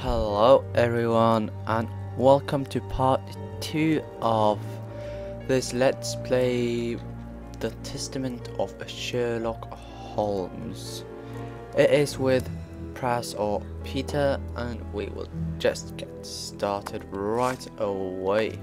Hello everyone and welcome to part 2 of this Let's Play The Testament of Sherlock Holmes. It is with Pras or Peter and we will just get started right away.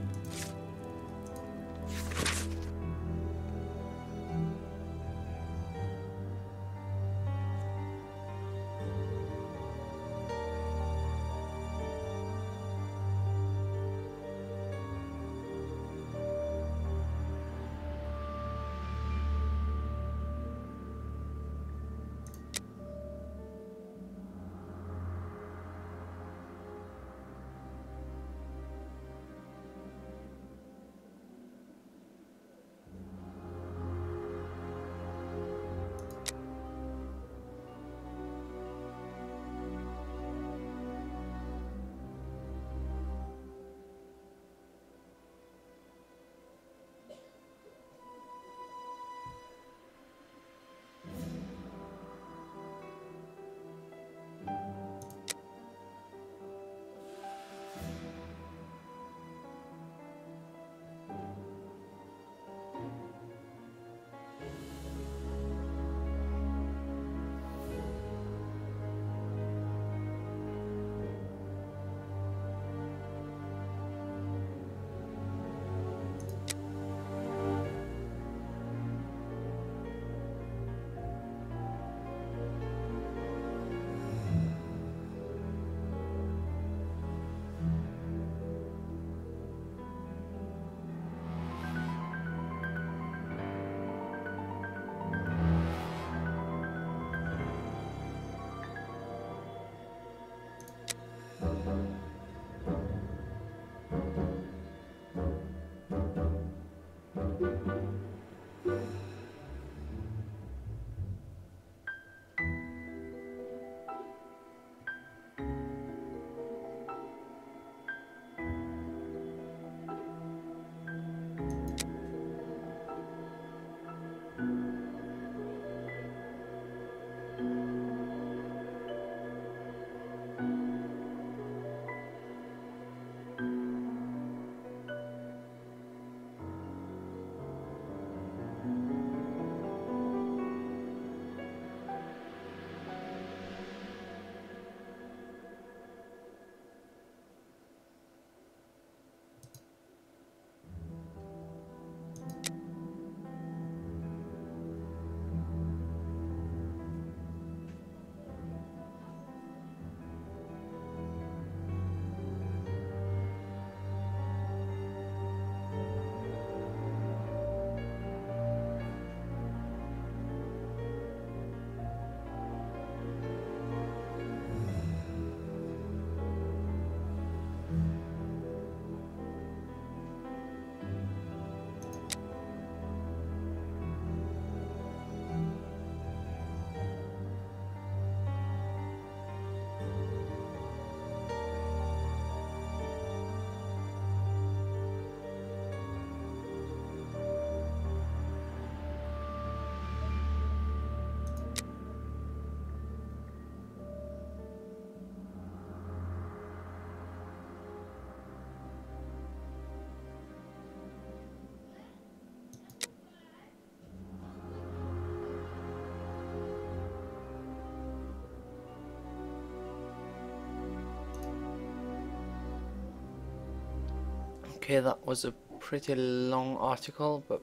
Okay, that was a pretty long article, but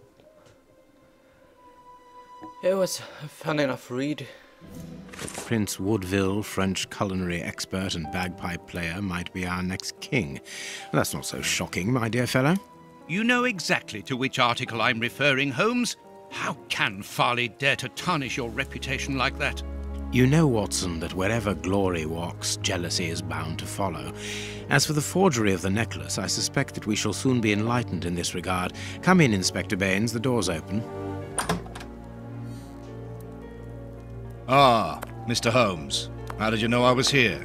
it was a fun enough read. Prince Woodville, French culinary expert and bagpipe player, might be our next king. That's not so shocking, my dear fellow. You know exactly to which article I'm referring, Holmes. How can Farley dare to tarnish your reputation like that? You know, Watson, that wherever glory walks, jealousy is bound to follow. As for the forgery of the necklace, I suspect that we shall soon be enlightened in this regard. Come in, Inspector Baines, the door's open. Ah, Mr. Holmes. How did you know I was here?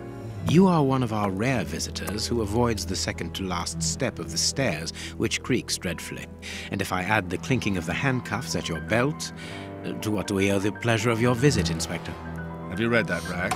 You are one of our rare visitors who avoids the second-to-last step of the stairs, which creaks dreadfully. And if I add the clinking of the handcuffs at your belt, to what do we owe the pleasure of your visit, Inspector? Have you read that, Rag?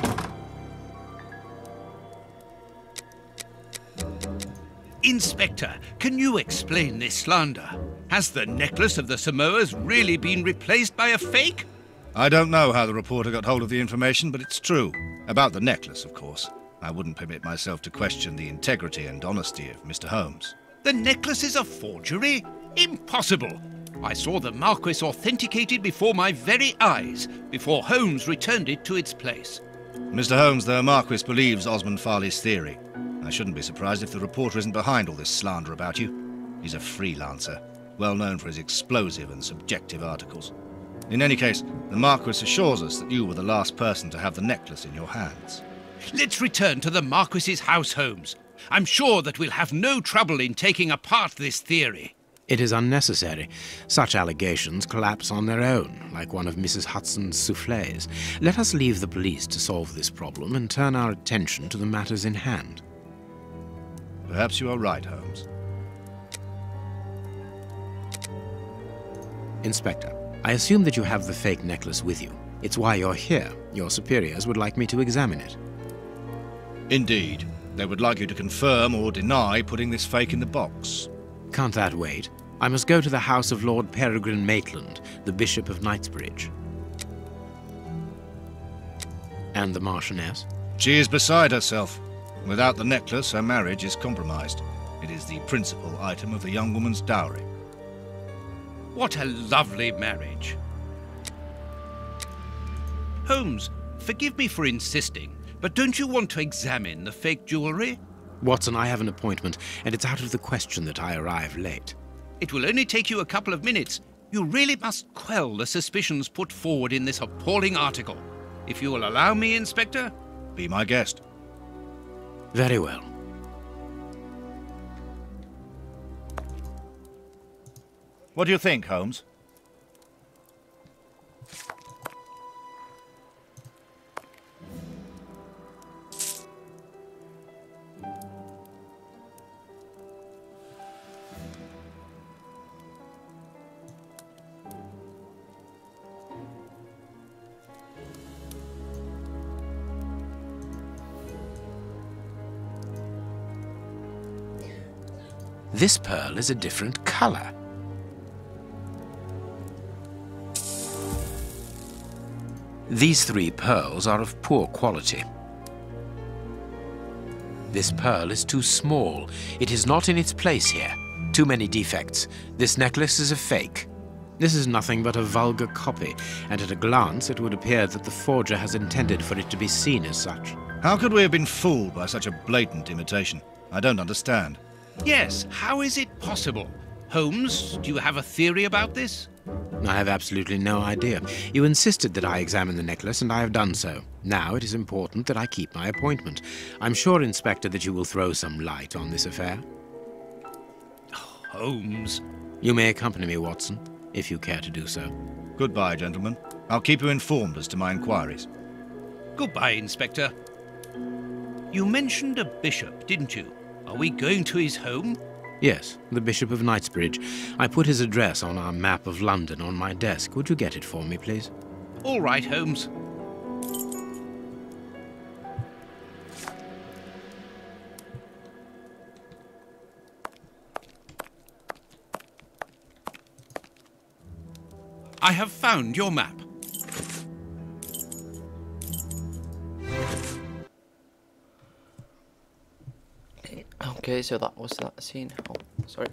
Inspector, can you explain this slander? Has the necklace of the Samoas really been replaced by a fake? I don't know how the reporter got hold of the information, but it's true. About the necklace, of course. I wouldn't permit myself to question the integrity and honesty of Mr. Holmes. The necklace is a forgery? Impossible! I saw the Marquis authenticated before my very eyes, before Holmes returned it to its place. Mr. Holmes, the Marquis believes Osmond Farley's theory. I shouldn't be surprised if the reporter isn't behind all this slander about you. He's a freelancer, well known for his explosive and subjective articles. In any case, the Marquis assures us that you were the last person to have the necklace in your hands. Let's return to the Marquis's house, Holmes. I'm sure that we'll have no trouble in taking apart this theory. It is unnecessary. Such allegations collapse on their own, like one of Mrs. Hudson's soufflés. Let us leave the police to solve this problem and turn our attention to the matters in hand. Perhaps you are right, Holmes. Inspector, I assume that you have the fake necklace with you. It's why you're here. Your superiors would like me to examine it. Indeed. They would like you to confirm or deny putting this fake in the box. Can't that wait? I must go to the house of Lord Peregrine Maitland, the Bishop of Knightsbridge. And the Marchioness? She is beside herself. Without the necklace, her marriage is compromised. It is the principal item of the young woman's dowry. What a lovely marriage. Holmes, forgive me for insisting, but don't you want to examine the fake jewellery? Watson, I have an appointment, and it's out of the question that I arrive late. It will only take you a couple of minutes. You really must quell the suspicions put forward in this appalling article. If you will allow me, Inspector? Be my guest. Very well. What do you think, Holmes? This pearl is a different color. These 3 pearls are of poor quality. This pearl is too small. It is not in its place here. Too many defects. This necklace is a fake. This is nothing but a vulgar copy, and at a glance it would appear that the forger has intended for it to be seen as such. How could we have been fooled by such a blatant imitation? I don't understand. Yes, how is it possible? Holmes, do you have a theory about this? I have absolutely no idea. You insisted that I examine the necklace, and I have done so. Now it is important that I keep my appointment. I'm sure, Inspector, that you will throw some light on this affair. Holmes. You may accompany me, Watson, if you care to do so. Goodbye, gentlemen. I'll keep you informed as to my inquiries. Goodbye, Inspector. You mentioned a bishop, didn't you? Are we going to his home? Yes, the Bishop of Knightsbridge. I put his address on our map of London on my desk. Would you get it for me, please? All right, Holmes. I have found your map. Okay, so that was that scene. Oh, sorry.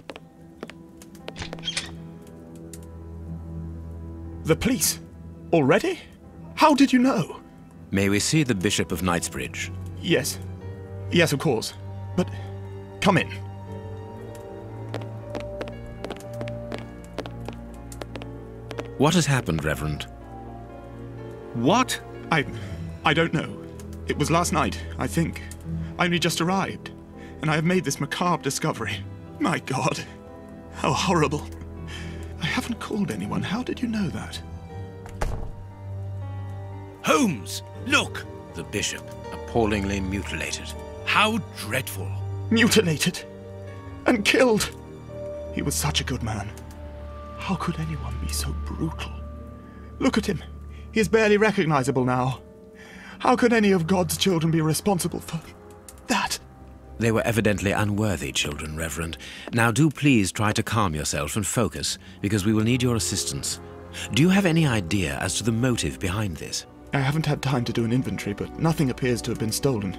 The police? Already? How did you know? May we see the Bishop of Knightsbridge? Yes. Yes, of course. But come in. What has happened, Reverend? What? I don't know. It was last night, I think. I only just arrived, and I have made this macabre discovery. My God, how horrible. I haven't called anyone. How did you know that? Holmes, look! The Bishop, appallingly mutilated. How dreadful. Mutilated and killed. He was such a good man. How could anyone be so brutal? Look at him. He is barely recognizable now. How could any of God's children be responsible for that? They were evidently unworthy children, Reverend. Now do please try to calm yourself and focus, because we will need your assistance. Do you have any idea as to the motive behind this? I haven't had time to do an inventory, but nothing appears to have been stolen.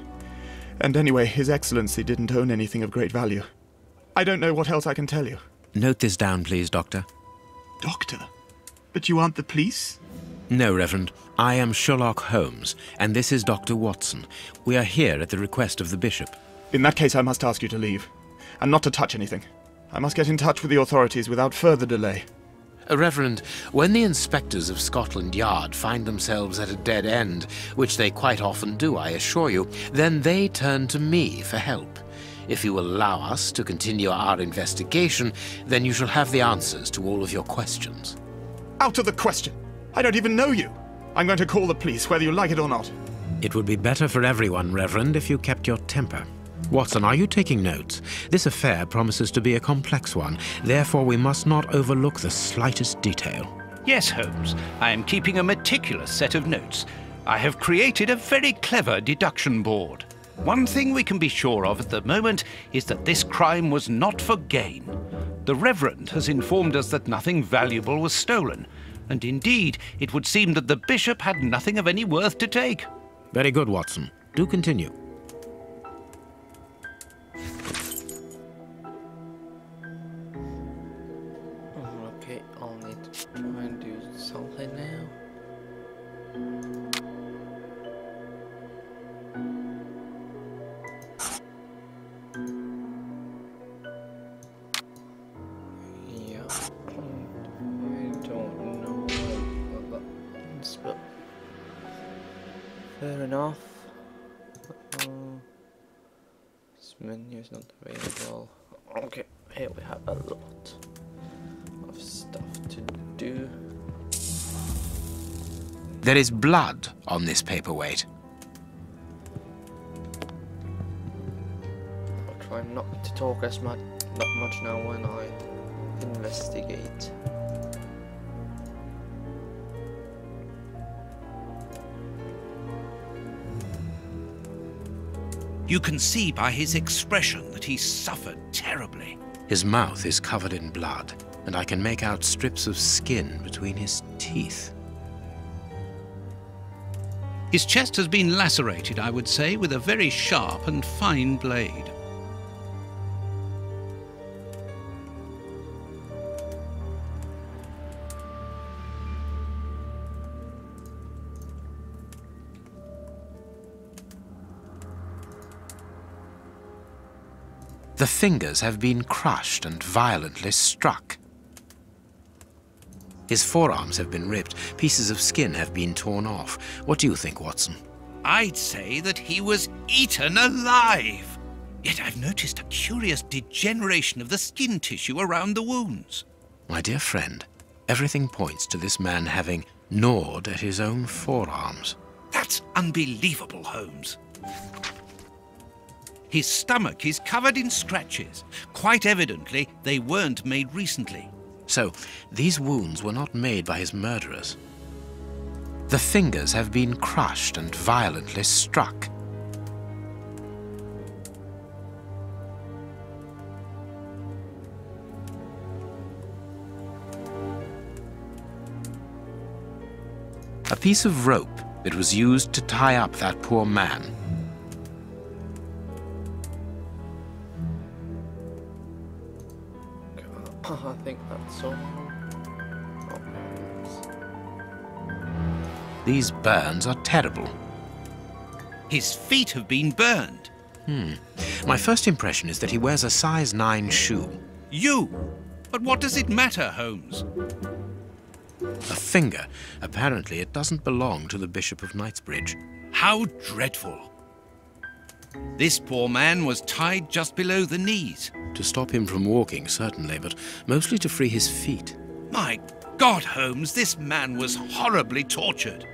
And anyway, His Excellency didn't own anything of great value. I don't know what else I can tell you. Note this down, please, Doctor. Doctor? But you aren't the police? No, Reverend. I am Sherlock Holmes, and this is Dr. Watson. We are here at the request of the Bishop. In that case, I must ask you to leave, and not to touch anything. I must get in touch with the authorities without further delay. Reverend, when the inspectors of Scotland Yard find themselves at a dead end, which they quite often do, I assure you, then they turn to me for help. If you will allow us to continue our investigation, then you shall have the answers to all of your questions. Out of the question! I don't even know you! I'm going to call the police, whether you like it or not. It would be better for everyone, Reverend, if you kept your temper. Watson, are you taking notes? This affair promises to be a complex one. Therefore, we must not overlook the slightest detail. Yes, Holmes. I am keeping a meticulous set of notes. I have created a very clever deduction board. One thing we can be sure of at the moment is that this crime was not for gain. The Reverend has informed us that nothing valuable was stolen, and indeed, it would seem that the Bishop had nothing of any worth to take. Very good, Watson. Do continue. Okay, I'll need to try and do something now. Yeah, I don't know what that means, but fair enough. This menu is not available. Okay, here we have a lot of stuff to do. There is blood on this paperweight. I'll try not to talk as much now when I investigate. You can see by his expression that he suffered terribly. His mouth is covered in blood, and I can make out strips of skin between his teeth. His chest has been lacerated, I would say, with a very sharp and fine blade. The fingers have been crushed and violently struck. His forearms have been ripped, pieces of skin have been torn off. What do you think, Watson? I'd say that he was eaten alive. Yet I've noticed a curious degeneration of the skin tissue around the wounds. My dear friend, everything points to this man having gnawed at his own forearms. That's unbelievable, Holmes. His stomach is covered in scratches. Quite evidently, they weren't made recently. So, these wounds were not made by his murderers. The fingers have been crushed and violently struck. A piece of rope that was used to tie up that poor man. I think that's all. These burns are terrible. His feet have been burned. My first impression is that he wears a size 9 shoe. You? But what does it matter, Holmes? A finger. Apparently it doesn't belong to the Bishop of Knightsbridge. How dreadful. This poor man was tied just below the knees. To stop him from walking, certainly, but mostly to free his feet. My God, Holmes, this man was horribly tortured.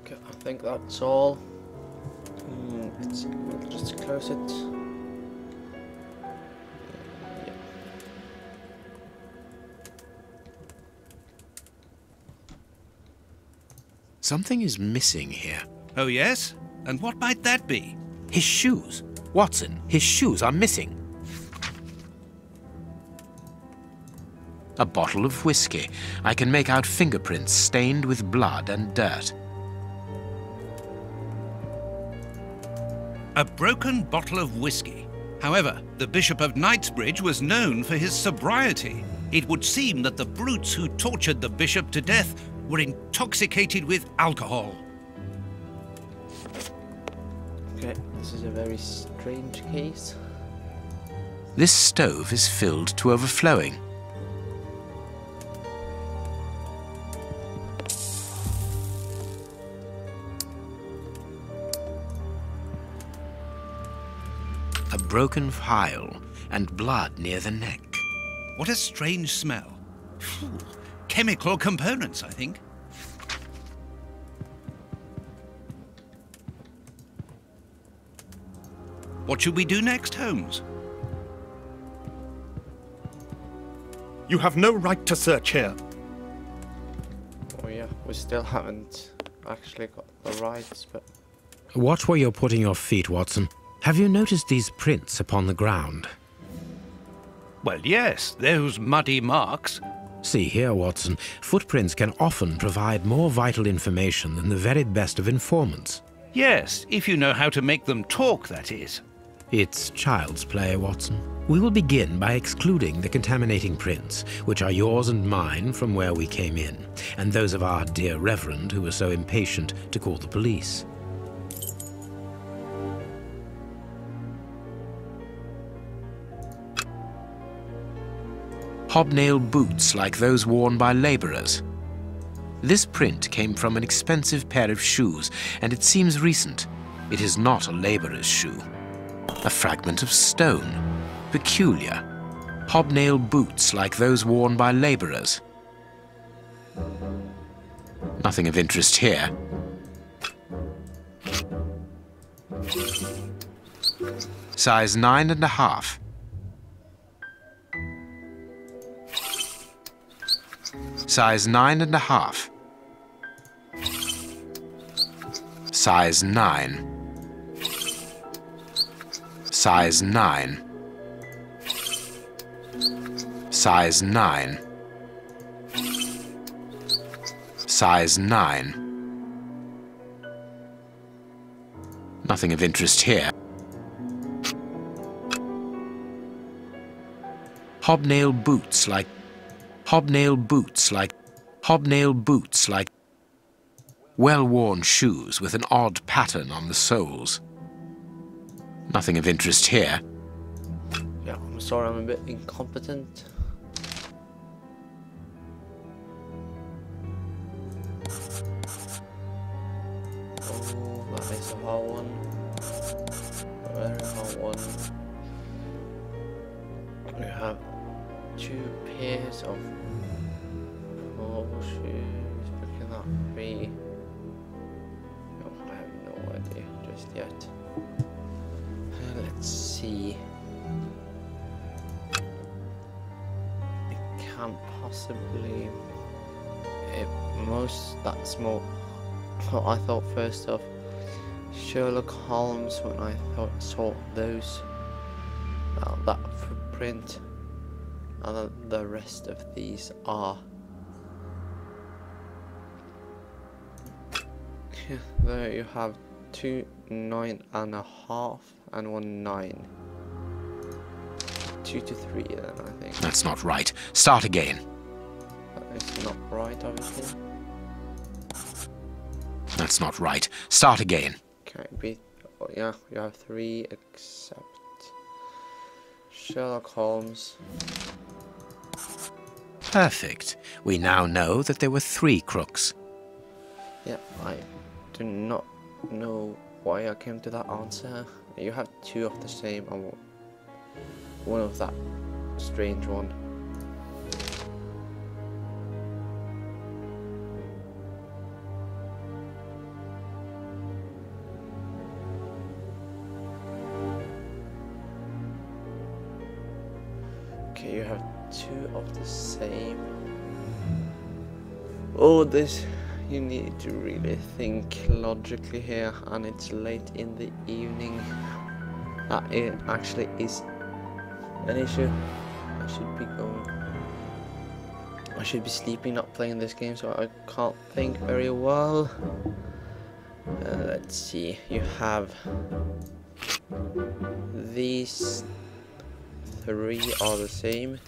Okay, I think that's all. We'll just close it. Yeah. Something is missing here. Oh, yes? And what might that be? His shoes. Watson, his shoes are missing. A bottle of whiskey. I can make out fingerprints stained with blood and dirt. A broken bottle of whiskey. However, the Bishop of Knightsbridge was known for his sobriety. It would seem that the brutes who tortured the bishop to death were intoxicated with alcohol. Okay, this is a very strange case. This stove is filled to overflowing. A broken phial and blood near the neck. What a strange smell. Phew. Chemical components, I think. What should we do next, Holmes? You have no right to search here. Oh yeah, we still haven't actually got the rights, but... Watch where you're putting your feet, Watson. Have you noticed these prints upon the ground? Well, yes, those muddy marks. See here, Watson. Footprints can often provide more vital information than the very best of informants. Yes, if you know how to make them talk, that is. It's child's play, Watson. We will begin by excluding the contaminating prints, which are yours and mine from where we came in, and those of our dear Reverend who was so impatient to call the police. Hobnail boots like those worn by labourers. This print came from an expensive pair of shoes, and it seems recent. It is not a labourer's shoe. A fragment of stone. Peculiar. Hobnail boots like those worn by labourers. Nothing of interest here. Size 9.5. Size 9.5. Size 9. Size 9. Size 9. Size 9. Nothing of interest here. Hobnail boots like well-worn shoes with an odd pattern on the soles. Nothing of interest here. Yeah, I'm sorry, I'm a bit incompetent. Oh, that is a hard one. A very hard one. We have 2 pairs of shoes. Picking up 3. Oh, I have no idea just yet. Let's see. It can't possibly. That small. Well, I thought first of Sherlock Holmes when I saw those. That footprint, and the rest of these are. There you have 2 9.5 and 1 9. 2 to 3 then, I think. That's not right. Start again. That is not right, obviously. That's not right. Start again. Can it be? Oh, yeah, you have 3 except Sherlock Holmes. Perfect. We now know that there were 3 crooks. Yeah, I do not know why I came to that answer. You have 2 of the same and 1 of that strange one. Okay, you have 2 of the same. Oh, this. You need to really think logically here, and it's late in the evening. That it actually is an issue. I should be going. I should be sleeping, not playing this game, so I can't think very well. Let's see. You have these 3 are the same.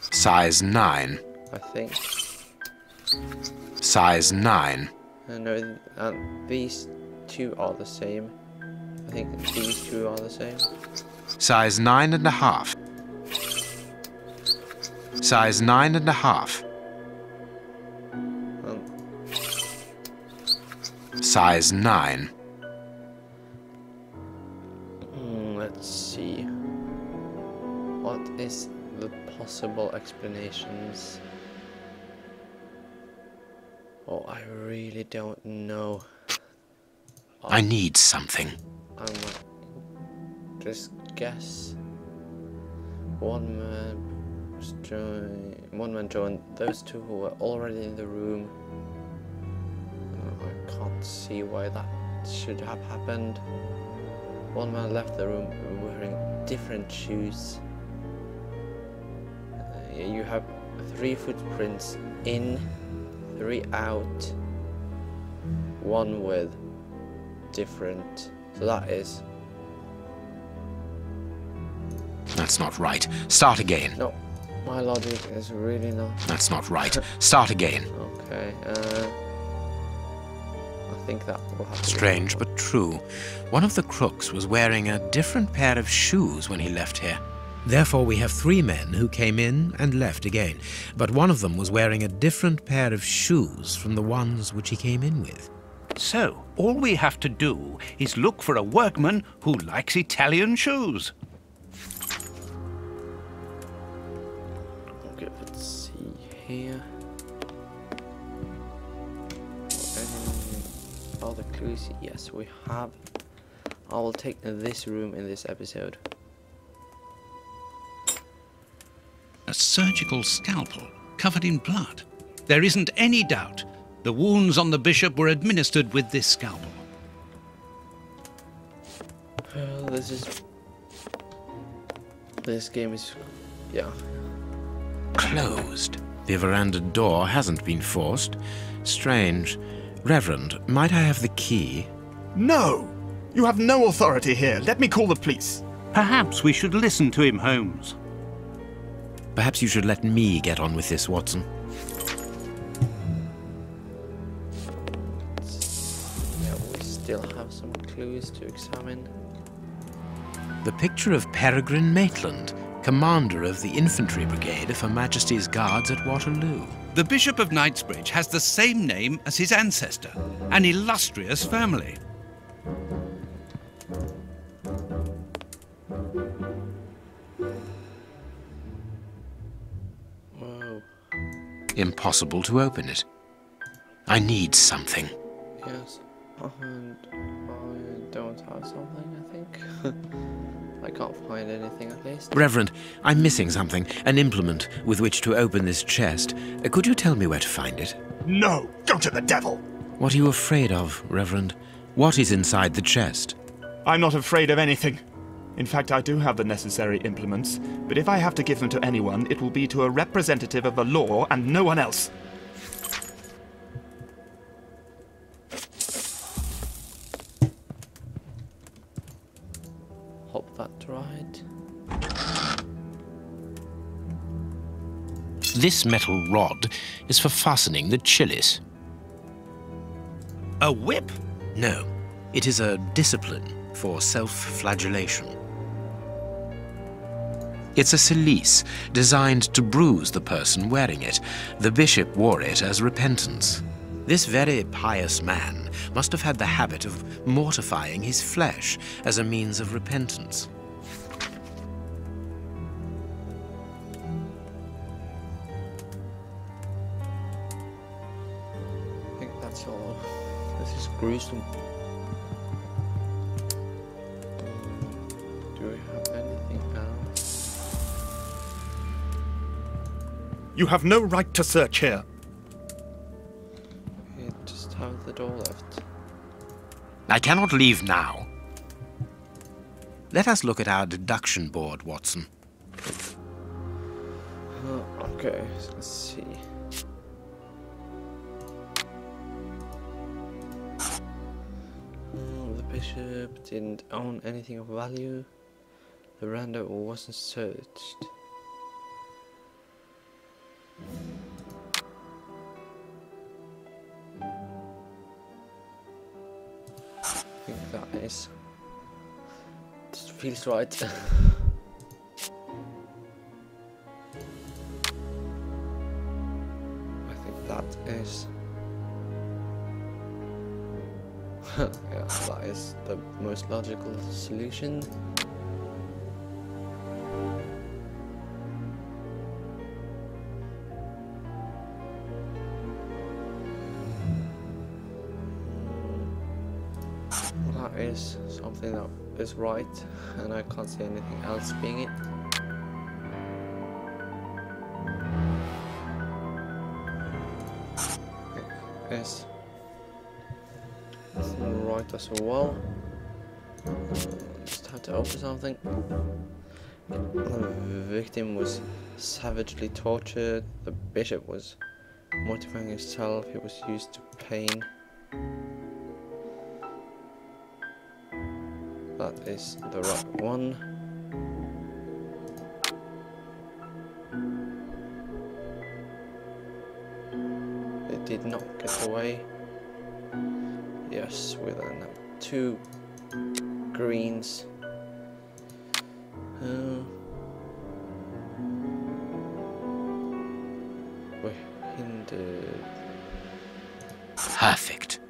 Size 9. I think. Size 9. No, and these 2 are the same. I think these 2 are the same. Size 9.5. Size 9.5. Size 9. Let's see. What is the possible explanations? Oh, I really don't know. I need something. I might just guess. One man joined those 2 who were already in the room. I can't see why that should have happened. One man left the room wearing different shoes. You have 3 footprints in, 3 out, 1 with different. So that is. That's not right. Start again. No, my logic is really not. That's not right. Start again. Okay, I think that will have to be Strange but true. One of the crooks was wearing a different pair of shoes when he left here. Therefore, we have 3 men who came in and left again, but one of them was wearing a different pair of shoes from the ones which he came in with. So, all we have to do is look for a workman who likes Italian shoes. Okay, let's see here. Other clues? Yes, we have. I will take this room in this episode. A surgical scalpel covered in blood. There isn't any doubt. The wounds on the bishop were administered with this scalpel. This game is, yeah. Closed. The veranda door hasn't been forced. Strange. Reverend, might I have the key? No! You have no authority here. Let me call the police. Perhaps we should listen to him, Holmes. Perhaps you should let me get on with this, Watson. Yeah, we still have some clues to examine. The picture of Peregrine Maitland, commander of the infantry brigade of Her Majesty's Guards at Waterloo. The Bishop of Knightsbridge has the same name as his ancestor, an illustrious family. Whoa. Impossible to open it. I need something. Yes. And I don't have something, I think. I can't find anything, at least. Reverend, I'm missing something, an implement with which to open this chest. Could you tell me where to find it? No! Go to the devil! What are you afraid of, Reverend? What is inside the chest? I'm not afraid of anything. In fact, I do have the necessary implements, but if I have to give them to anyone, it will be to a representative of the law and no one else. Hope that's right. This metal rod is for fastening the chilies. A whip? No, it is a discipline for self-flagellation. It's a cilice designed to bruise the person wearing it. The bishop wore it as repentance. This very pious man must have had the habit of mortifying his flesh as a means of repentance. I think that's all. This is gruesome. Do we have anything else? You have no right to search here. It have the door left? I cannot leave now. Let us look at our deduction board, Watson. Okay, so let's see. The bishop didn't own anything of value. The veranda wasn't searched. I think that is... This feels right. I think that is... yeah, that is the most logical solution. That is something that is right, and I can't see anything else being it. Yes. Right as well. Just had to open something. The victim was savagely tortured. The bishop was mortifying himself. He was used to pain. That is the right one. It did not get away. Yes, we then have 2 greens. We're hindered. Perfect.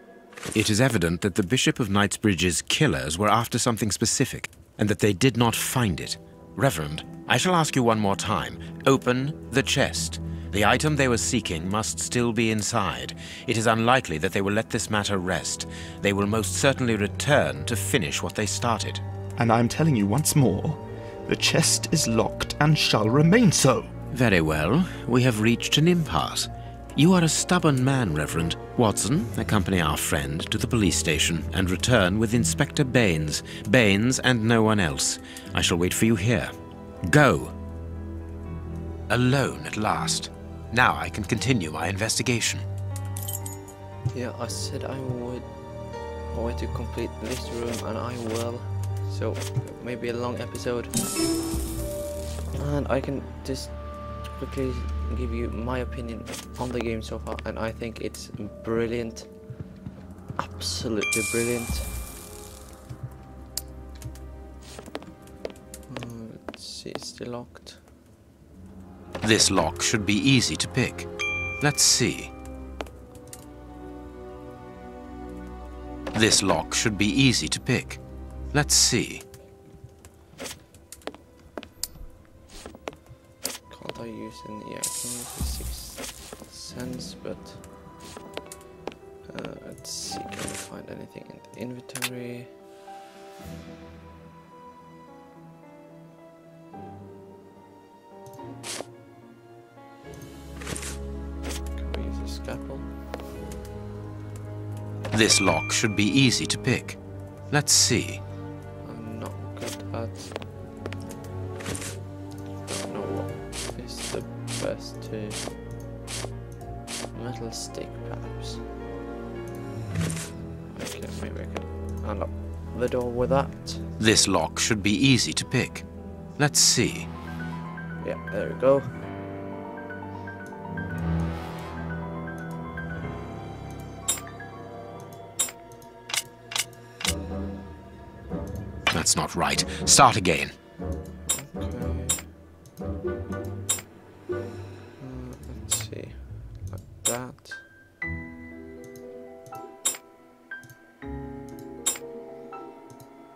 It is evident that the Bishop of Knightsbridge's killers were after something specific, and that they did not find it. Reverend, I shall ask you one more time. Open the chest. The item they were seeking must still be inside. It is unlikely that they will let this matter rest. They will most certainly return to finish what they started. And I'm telling you once more, the chest is locked and shall remain so. Very well. We have reached an impasse. You are a stubborn man, Reverend. Watson, accompany our friend to the police station and return with Inspector Baines. Baines and no one else. I shall wait for you here. Go. Alone at last. Now I can continue my investigation. Yeah, I said I would to complete this room, and I will. So maybe a long episode, and I can just quickly give you my opinion on the game so far, and I think it's brilliant, absolutely brilliant. Let's see, it's still locked. This lock should be easy to pick. Let's see. This lock should be easy to pick. Let's see. Can't I use any? Yeah, I can use the 6th sense, but let's see, can I find anything in the inventory? Can we use a scalpel? This lock should be easy to pick. Let's see. I'm not good at... don't know what is the best to... metal stick, perhaps. Okay, maybe I can unlock the door with that. This lock should be easy to pick. Let's see. Yeah, there we go. That's not right. Start again. Okay. Let's see. Like that.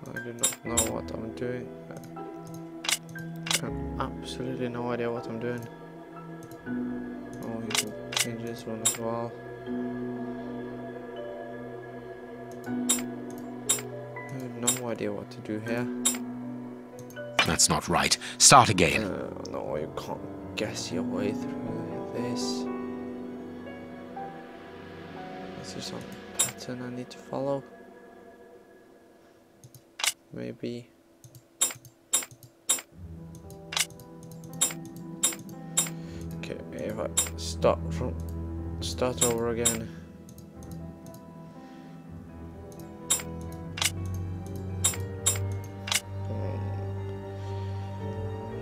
I do not know what I'm doing. I have absolutely no idea what I'm doing. Oh, you can change this one as well. I have no idea what to do here. That's not right. Start again. No, you can't guess your way through this. Is there some pattern I need to follow? Maybe. Okay, if I start over again.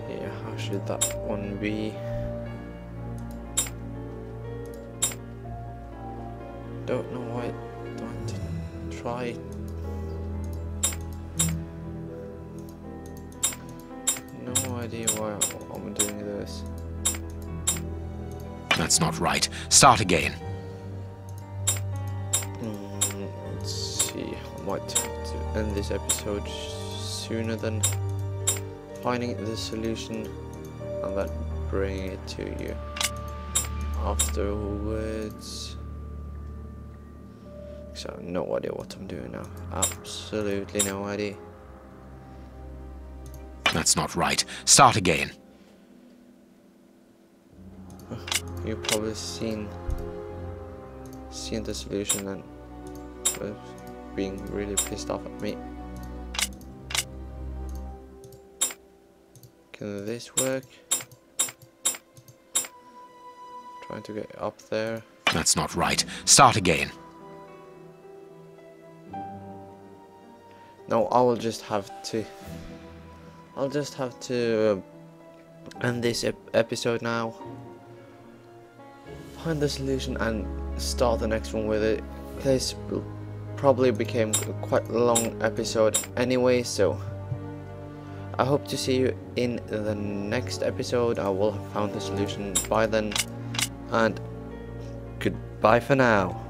Yeah, how should that one be? Don't know why I don't try. No idea why I'm doing this. That's not right. Start again. Let's see. I might have to end this episode sooner than finding the solution and then bringing it to you afterwards. So I have no idea what I'm doing now. Absolutely no idea. That's not right. Start again. You've probably seen the solution and was being really pissed off at me. Can this work? Trying to get up there. That's not right. Start again. No, I will just have to. I'll just have to end this episode now. Find the solution and start the next one with it. This will probably became quite a long episode anyway, so I hope to see you in the next episode. I will have found the solution by then, and goodbye for now.